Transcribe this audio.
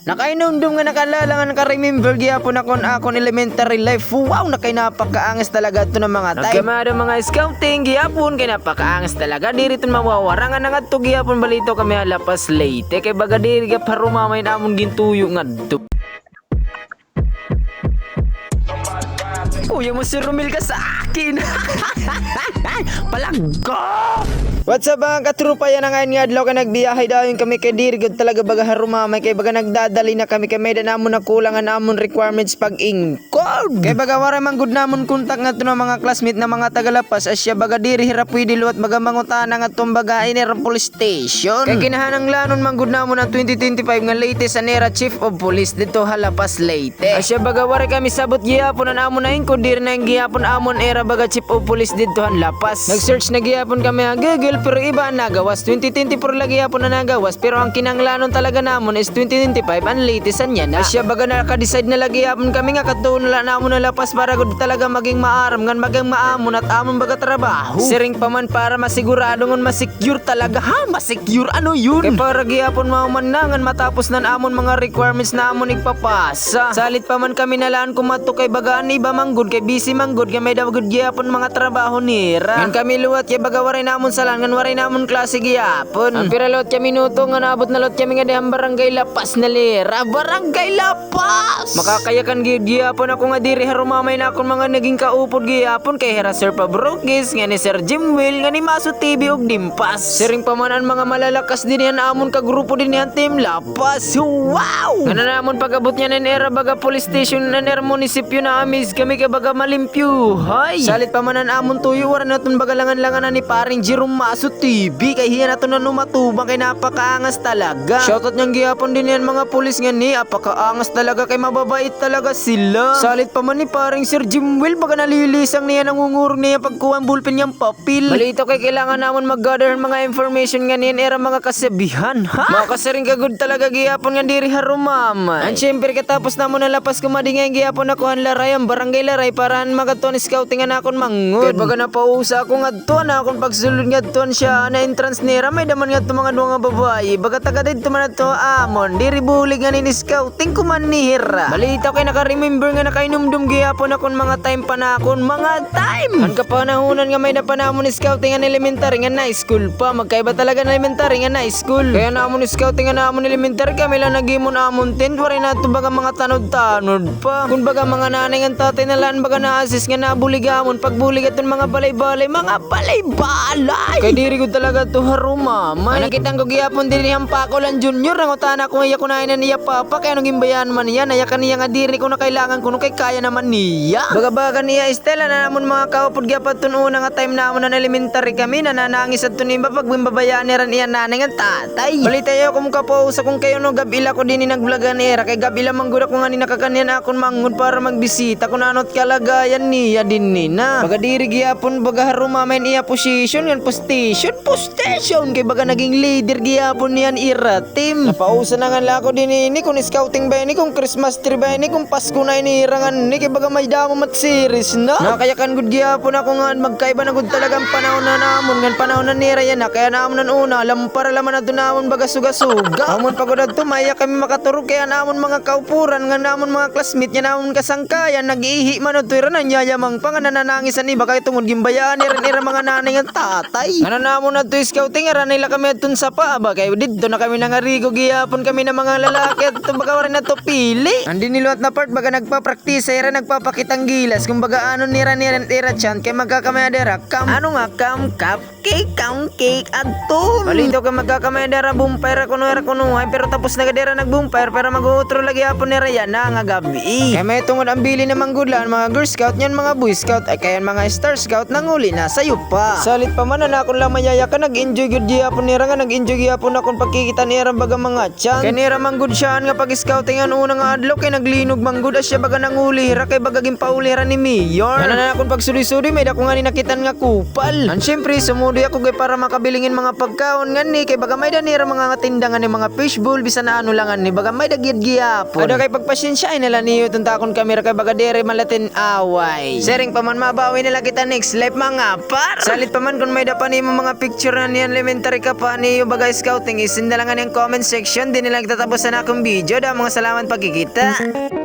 Nakainumdum nga nakalalangan ka-remember gyapon akon elementary life. Wow, napakaangas talaga to ng mga type. Nagkamada mga scouting gyapon kay napakaangas talaga. Diri ton mawawarangan nga to gyapon balito kami halapas late. Kay baga diri ka parumamay namon gintuyo ngadto. Kuya mo si Romil ka sa akin. Palanggo! What's up mga katrupa, yan ang ngayon nga adlaw ka nagbiyahay dahil kami kay dirigod talaga baga harumamay kay baga nagdadali na kami kay may namon na kulangan namon requirements pag ingkod. Kay baga wara man gud namon kontak nga to ng mga classmate na mga tagalapas asya baga diri hira pwede luwat baga mangutana nga tong baga inera police station. Kay kinahanang lanon man gud namon ang 2025 nga latest anera chief of police dito halapas Leyte. Asya baga wara kami sabot gihapon na namon na ingkod diri na gihapon amon era baga chief of police dito han lapas. Nag-search na gihapon kami ang Google pero iba ang nagawas 2024 lagi hapon na nagawas pero ang kinanglanon talaga namon is 2025 ang latest niya na. Asya baga naka-decide na lagi hapon kami nga katulala namon na lapas para gud talaga maging maaram ngan maging maamon at amon baga trabaho. Siring pa man para masigurado ngon masecure talaga ha masecure ano yun. Kay para gihapon mauman na ngan matapos nan amon mga requirements na amon igpapasa. Salit pa man kami nalaan kumato kay baga ani ba manggod kay busy manggod kay may daw gud gihapon mga trabaho nira. Ngan kami luwat kay baga waray namon salan ngan waray namon klase gihapon. Ang piralot kami minuto nga naabot na lot kami nga dihang barangay Lapas na lira. Barangay Lapas! Makakayakan gihapon ako nga diri harumamay na akong mga naging kaupod gihapon kay Hera Sir Pabrokis, nga ni Sir Jimwil, nga ni Maso TV og Dimpas. Siring pa man ang mga malalakas din yan amon ka grupo din yan Team Lapas. Wow! Nga na namon pag-abot niya ng era baga police station na nera munisipyo na amis kami kay baga malimpyo. Hay! Salit pa man ang amon tuyo wala na itong bagalangan-langan na ni paring Jerome Maso TV kay hiya na ito na numatubang kay napakaangas talaga. Shoutout niyang gihapon din yan mga pulis nga ni apakaangas talaga kay mababait talaga sila. Salit pa man ni paring Sir Jimwil baga nalilisang niya nangungurong niya pagkuha ang bulpen niyang papel. Balito kay kailangan namon mag-gather mga information nga niyan era mga kasabihan ha. Mga kasaring kagod talaga gihapon nga diri harumamay. Ang syempre katapos namon na lapas kumadingay gihapon ako ang laray ang barangay laray para magaton scouting nga nakon mangod. Kay baga napausa ako ngadto na akong pagsulod ngadto siya na entrance nira may daman nga mga duwa nga babae baga taga dito man ato amon diri bulig nga ni scouting kuman nira. Balita kay naka-remember nga nakainumdum gihapon akon mga time pa na akon mga time. Ang kapanahunan nga may napanamon ni scouting nga elementary nga high school pa magkaiba talaga na elementary nga high school. Kaya namon ni scouting nga namon elementary kami lang nagimon amon tent wari na to baga mga tanod-tanod pa. Kun baga mga nanay nga tatay na lan baga na-assist nga nabuligamon pagbulig aton mga balay-balay mga balay-balay. Kay diri ko talaga to harumamay. Nakitang ko gihapon din niyang Pakolan Junior ang utana ko iya kunain na niya papa kaya nung gimbayan man niya naya kaniya nga diri ko na kailangan ko no kay kaya naman niya. Baga niya Estela na namon mga kaupod gyapon tun una nga time namon na elementary kami nananangis at tunimba pag bimbabayaan ni ran iya nanay nga tatay. Balita yo kung kapo sa kung kayo no gabila ko din ni nagvlogan era kay gabila manggod ako nga ni nakakanian akon mangud para magbisita kun anot kalagayan niya din ni na. Baga diri gyapon baga harumamay niya position ngan postation kay baga naging leader gihapon niyan ira team. Napausa na nga lako din ini kung scouting ba ini kung Christmas tree ba ini kung Pasko na ini irangan ni kay baga may damo mat series na. Nakayakan gud gihapon ako nga magkaiba na gud talagang panahon na namon ngan panahon na nira yan na kaya namon nan una lampara laman adto namon baga suga-suga. Amon pagod adto maya kami makaturog kaya namon mga kaupuran nga namon mga classmate nya namon kasangkayan nag-ihi man adto ira nanyayamang pa nga nananangisan ni baka tungod gimbayaan ira mga nanay nga tatay. Nga namon adto scouting era nila kami adton sa paaba kay didto na kami nangarigo gihapon kami na mga lalaki at baga wala na to pili. Andi niluat na part baga nagpa-practice era nagpapakitang gilas kung baga ano nira chan kay magkakamayadera ano nga cake adto. Balito kay magkakamayadera bumpire kuno era kuno pero tapos nagadera nagbumpire pero mag-outro lagi hapon nira yan na nga gabi. Kay may tungod ang bili na manggudlan mga Girl Scout nyan mga Boy Scout ay kayan mga Star Scout nanguli na sayo pa. Salit pa man na akon lang mayaya ka nag-enjoy gud gihapon nira nga nag-enjoy gihapon akon pagkikita nira baga mga chan. Kay nira manggud siya nga pag scouting an una nga adlaw kay naglinog manggud asya baga nanguli hira kay baga gimpauli hira ni Mayor. Kana akon pagsudi-sudi may dako nga ni nakitan nga kupal. An syempre sumudo ako gay para makabilingin mga pagkaon nga ni kay baga may danira mga tindangan ni mga fishbowl bisan na ano langan ni baga may dagyad gihapon. Ada kay pagpasyensya ay nila niyo tunta akon kamera kay baga dere malatin away. Sering pa man awan mabawi nila kita next life mga par. Salit pa man kung may dapan mo mga picture na ni elementary ka pa ni yung bagay scouting, isin na lang ang comment section. Di nila tatapos na akong video. Da mga salamat pagkikita.